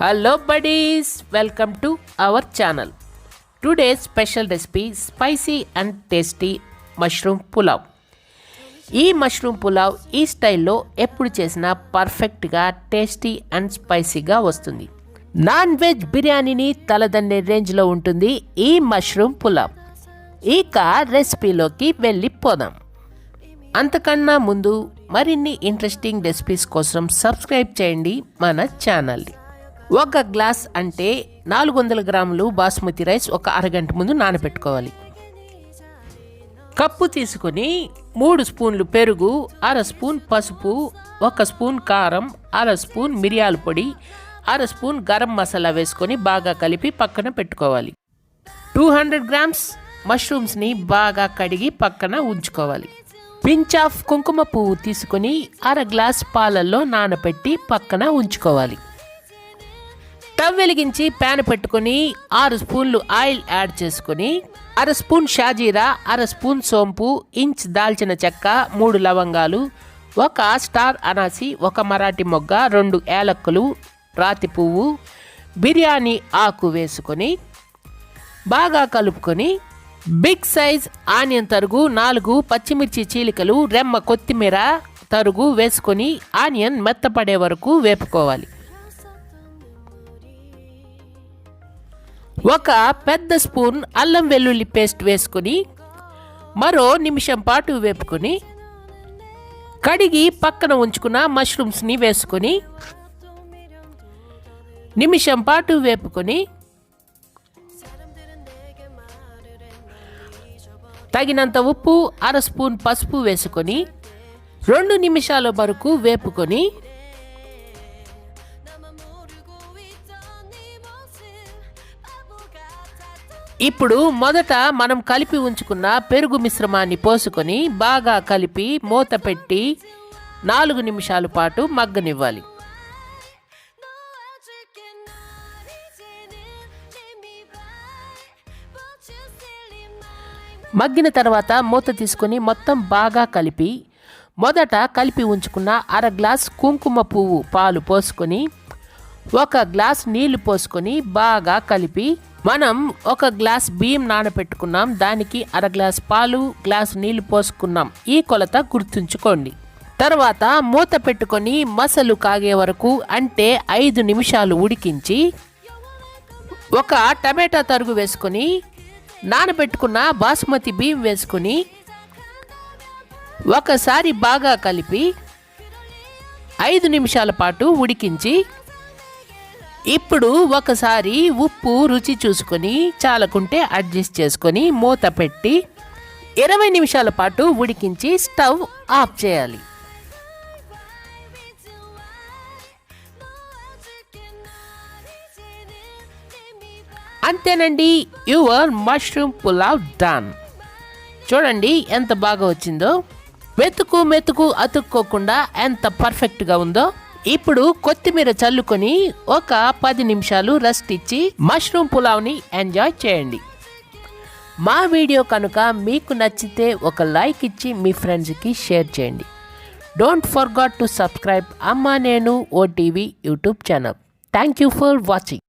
Hello buddies, welcome to our channel. Today's special recipe spicy and tasty mushroom pulao. ఈ mushroom pulao ఈ స్టైల్లో ఎప్పుడు చేసినా పర్ఫెక్ట్గా టేస్టీ అండ్ స్పైసీగా వస్తుంది. నాన్ వెజ్ బిర్యానీని తలదన్నే రేంజ్లో ఉంటుంది ఈ మష్రూమ్ పులావ్. ఇక రెసిపీలోకి వెళ్ళిపోదాం. అంతకన్నా ముందు మరిన్ని ఇంట్రెస్టింగ్ రెసిపీస్ కోసం సబ్స్క్రైబ్ చేయండి మన ఛానల్ని. 1 గ్లాస్ అంటే 400 గ్రాములు బాస్మతి రైస్ ఒక అరగంట ముందు నానబెట్టుకోవాలి. కప్పు తీసుకొని 3 స్పూన్లు పెరుగు, 1/2 స్పూన్ పసుపు, 1 స్పూన్ కారం, 1/2 స్పూన్ మిరియాల పొడి, 1/2 స్పూన్ గరం మసాలా వేసుకొని బాగా కలిపి పక్కన పెట్టుకోవాలి. 200 గ్రామ్స్ మష్రూమ్స్ని బాగా కడిగి పక్కన ఉంచుకోవాలి. పించ్ ఆఫ్ కుంకుమ పువ్వు తీసుకొని 1/2 గ్లాస్ పాలల్లో నానబెట్టి పక్కన ఉంచుకోవాలి. స్టవ్ వెలిగించి ప్యాన్ పెట్టుకొని 6 స్పూన్లు ఆయిల్ యాడ్ చేసుకొని 1/2 స్పూన్ షాజీరా, 1/2 స్పూన్ సోంపు, ఇంచ్ దాల్చిన చెక్క, 3 లవంగాలు, 1 స్టార్ అనాసి, 1 మరాఠీ మొగ్గ, 2 యాలక్కులు, రాతి పువ్వు, బిర్యానీ ఆకు వేసుకొని బాగా కలుపుకొని బిగ్ సైజ్ ఆనియన్ తరుగు, 4 పచ్చిమిర్చి చీలికలు, రెమ్మ కొత్తిమీర తరుగు వేసుకొని ఆనియన్ మెత్తపడే వరకు వేపుకోవాలి. 1 పెద్ద స్పూన్ అల్లం వెల్లుల్లి పేస్ట్ వేసుకొని మరో నిమిషం పాటు వేపుకొని కడిగి పక్కన ఉంచుకున్న మష్రూమ్స్ని వేసుకొని నిమిషం పాటు వేపుకొని తగినంత ఉప్పు, 1/2 స్పూన్ పసుపు వేసుకొని 2 నిమిషాల వరకు వేపుకొని ఇప్పుడు మొదట మనం కలిపి ఉంచుకున్న పెరుగు మిశ్రమాన్ని పోసుకొని బాగా కలిపి మూత పెట్టి 4 నిమిషాల పాటు మగ్గనివ్వాలి. మగ్గిన తర్వాత మూత తీసుకొని మొత్తం బాగా కలిపి మొదట కలిపి ఉంచుకున్న 1/2 గ్లాస్ కుంకుమ పువ్వు పాలు పోసుకొని 1 గ్లాస్ నీళ్లు పోసుకొని బాగా కలిపి మనం 1 గ్లాస్ బియ్యం నానబెట్టుకున్నాం, దానికి 1/2 గ్లాస్ పాలు, గ్లాస్ నీళ్లు పోసుకున్నాం. ఈ కొలత గుర్తుంచుకోండి. తర్వాత మూత పెట్టుకొని మసలు కాగే వరకు అంటే 5 నిమిషాలు ఉడికించి 1 టమాటా తరుగు వేసుకొని నానబెట్టుకున్న బాస్మతి బియ్యం వేసుకొని ఒకసారి బాగా కలిపి 5 నిమిషాల పాటు ఉడికించి ఇప్పుడు ఒకసారి ఉప్పు రుచి చూసుకొని చాలకుంటే అడ్జస్ట్ చేసుకొని మూత పెట్టి 20 నిమిషాల పాటు ఉడికించి స్టవ్ ఆఫ్ చేయాలి. అంతేనండి, యువర్ మష్రూమ్ పులావ్ డన్. చూడండి ఎంత బాగా వచ్చిందో, మెతుకు అతుక్కోకుండా ఎంత పర్ఫెక్ట్గా ఉందో. ఇప్పుడు కొత్తిమీర చల్లుకొని 10 నిమిషాలు రెస్ట్ ఇచ్చి మష్రూమ్ పులావ్ని ఎంజాయ్ చేయండి. మా వీడియో కనుక మీకు నచ్చితే ఒక లైక్ ఇచ్చి మీ ఫ్రెండ్స్కి షేర్ చేయండి. డోంట్ ఫర్గాట్ టు సబ్స్క్రైబ్ అమ్మా నేను OTV YouTube channel. Thank you for watching.